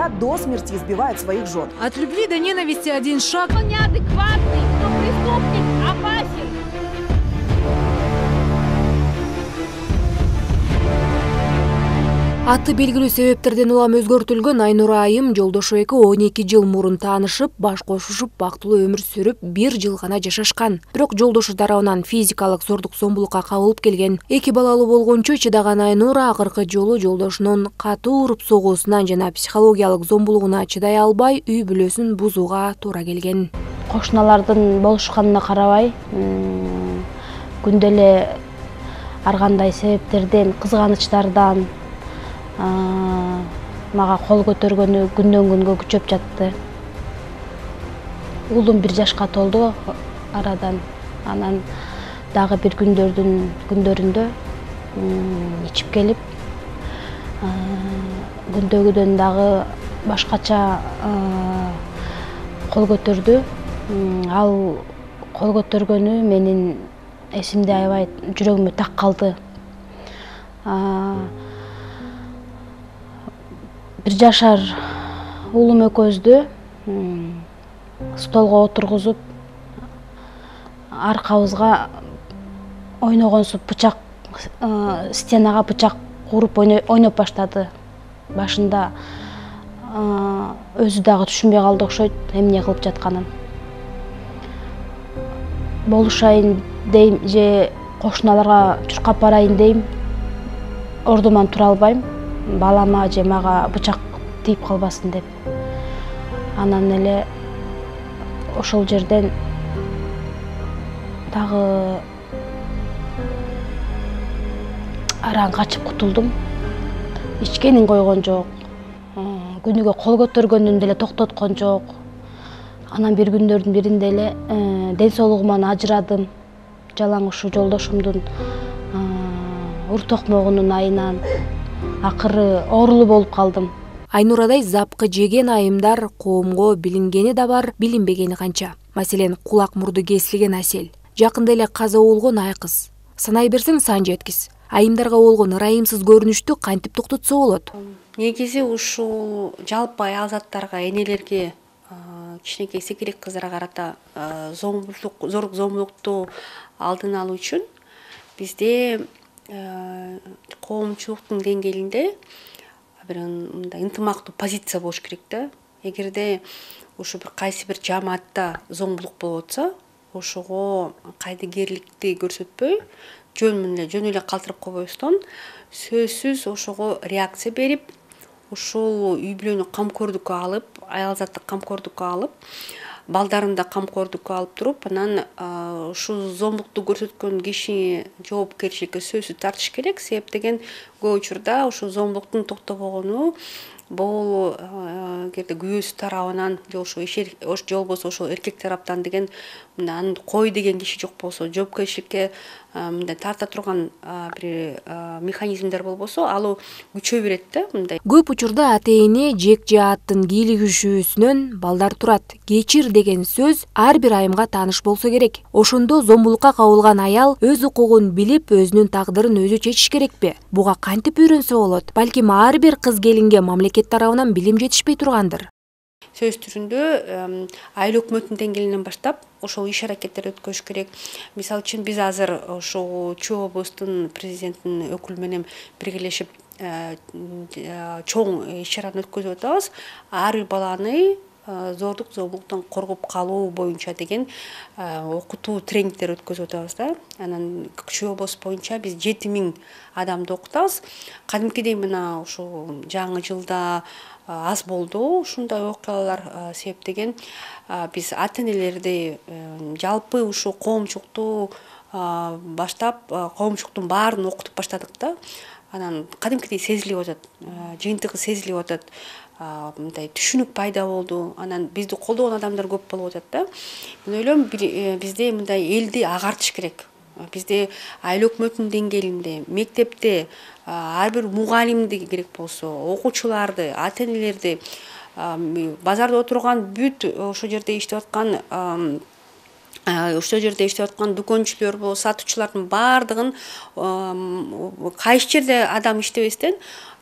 мужья до смерти избивают своих жен. От любви до ненависти один шаг. Кто неадекватный, кто преступник, опасен. Аты белгилүү себептерден улам өзгөртүлгөн Айнура айым жолдошу эки 12 жыл мурун таанышып, баш кошушуп, бактылуу өмүр сүрүп, 1 жыл гана жашашкан. Бирок жолдошу тарабынан физикалык зордук зомбулукка кабылып келген. Эки балалуу болгончо чыдаган Айнура акыркы жолу жолдошунун катуу уруп согуусунан жана психологиялык зомбулугуна чыдай албай, үй бүлөсүн бузууга туура келген. Кошуналардын болушканына карабай, күндө эле ар кандай себептерден, кызганычтардан мага кол көтөргөнү күндөн күнгө күчөп жатты. Уулум 1 жашка толду арадан. Анан дагы бир күндөрүндө ичип келип, күндөгүдөн дагы башкача кол көтөрдү. Ал кол көтөргөнү менин эсимде аябай жүрөгүмө так калды. 1 жашар уулум экөөбүздү столго отургузуп, аркабызга ойногонсуп бычак, стенага бычак куруп ойноп баштады. Башында өзү дагы түшүнбөй калды окшойт эмне кылып жатканын. Болушайын дейм же кошуналарга чуркап барайын дейм. Ордуман тура албайм. Балама же мага бычак тийип калбасын деп. Анан эле ошол жерден дагы араң качып кутулдум. Ичкенин койгон жок. Күнүгө кол көтөргөндүн деле токтоткон жок. Анан бир күндөрдүн биринде эле ден соолугуман ажырадым. Жалаң ушу жолдошумдун ур токмогунун айынан акыры оорулуу болуп калдым. Айнурадай запкы жеген айымдар коомго билингени да бар, билинбегени канча. Маселен, кулак мурду кесилген Асел. Жакында эле каза болгон Айкыз. Санай берсең сан жеткис. Айымдарга болгон ырайымсыз көрүнүштү кантип токтотсо болот? Негизи ушул жалпы аял заттарга, энелерге, кичинекей секирек кыздарга карата зордук зомбулукту алдын алуу үчүн бизде коомчулуктун деңгээлинде бир мындай ынтымактуу позиция болуш керек да. Эгерде ушу бир кайсы бир жамаатта зомбулук болуп атса, ошого кайдыгерликти көрсөтпөй, жөн эле калтырып койбостон, сөзсүз ошого реакция берип, ушул үй бүлөнү камкордукка алып, аял затты камкордукка алып, балдарын да камкордукка алып туруп, анан ушул зомбулукту көрсөткөн киши жоопкерчиликке сөзсүз тартыш керек. Себеп деген көп учурда ушул зомбулуктун токтобогону бул эгерде күйөөсү тарабынан же болбосо ошол эркек тараптан деген мындай кой деген киши жок болсо, жоопкерчиликке мындай тарта турган бир механизмдер болбосо, ал күчөй берет да мындай. Көп учурда ата-эне жек жааттын кийлигишүүсүнөн балдар турат. Кечир деген сөз ар бир айымга тааныш болсо керек. Ошондо зомбулукка кабылган аял өз укугун билип, өзүнүн тагдырын өзү чечиш керекпи? Буга кантип үйрөнсө болот? Балким ар бир кыз келинге мамлекет тарабынан билим жетишпей тургандыр. Сөз түрүндө айыл өкмөтүнүн деңгээлинен баштап ошол иш аракеттер өткөрүш керек. Мисалы үчүн биз азыр ошол Чүй облустун президентинин өкүлү менен биргелешип чоң иш чараны өткөзүп атабыз. Ар бир баланы зордук зомбулуктан коргоп калуу боюнча деген окутуу тренингдер өткөзүп атабыз да. Анан Чүй облусу боюнча биз 7000 адамды окутабыз. Кадимкидей мына ушул жаңы жылда аз болду ушундай окуялар себептеген биз ата-энелерди жалпы ушул коомчулукту баштап коомчулуктун баарын окутуп баштадык да. Анан кадимкидей сезилип атат, жыйынтыгы сезилип атат, мындай түшүнүк пайда болду. Анан бизди колдогон адамдар көп болуп атат да. Мен ойлойм, бизде мындай элди агартыш керек. Бизде айыл өкмөтүнүн деңгээлинде, мектепте ар бир мугалимди керек болсо, окуучуларды, ата-энелерди, базарда отурган бүт ошол жерде иштеп аткан дүкөнчүлөр болобу, сатуучулардын баардыгын кайсы жерде адам иштебестен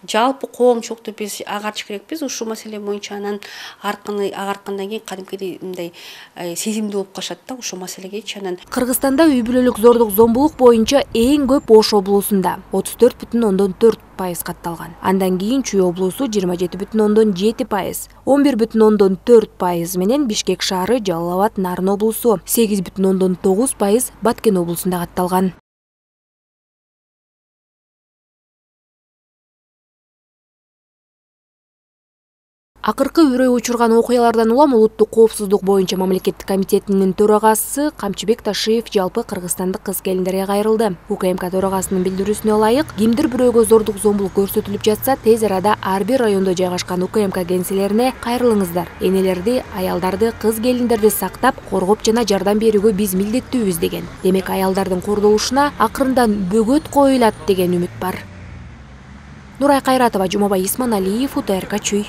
жалпы коомчулукту биз агартыш керекпиз ушул маселе боюнча. Анан агарткандан кийин кадимкидей мындай сезимдүү болуп калышат да ушул маселегечи. Анан Кыргызстанда үй бүлөлүк зордук зомбулук боюнча эң көп Ош облусунда 34,4% катталган. Андан кийин Чүй облусу 27,7%, 11,4% менен Бишкек шаары, Жалал Абад, Нарын облусу 8,9%, Баткен облусунда катталган. Акыркы үрөй учурган окуялардан улам Улуттук коопсуздук боюнча мамлекеттик комитетинин төрагасы Камчыбек Ташиев жалпы кыргызстандык кыз-келиндерге кайрылды. УКМК төрагасынын билдирүүсүнө ылайык, кимдир бирөөгө зордук зомбулук көрсөтүлүп жатса, тез арада ар бир райондо жайгашкан УКМК кеңселерине кайрылыңыздар. Энелерди, аялдарды, кыз-келиндерди сактап, коргоп жана жардам берүүгө биз милдеттүүбүз деген. Демек аялдардын кордолушуна акырындан бөгөт коюлат деген үмүт бар. Нурай Кайратова, Жумабай Исманалиев, УТРК Чүй.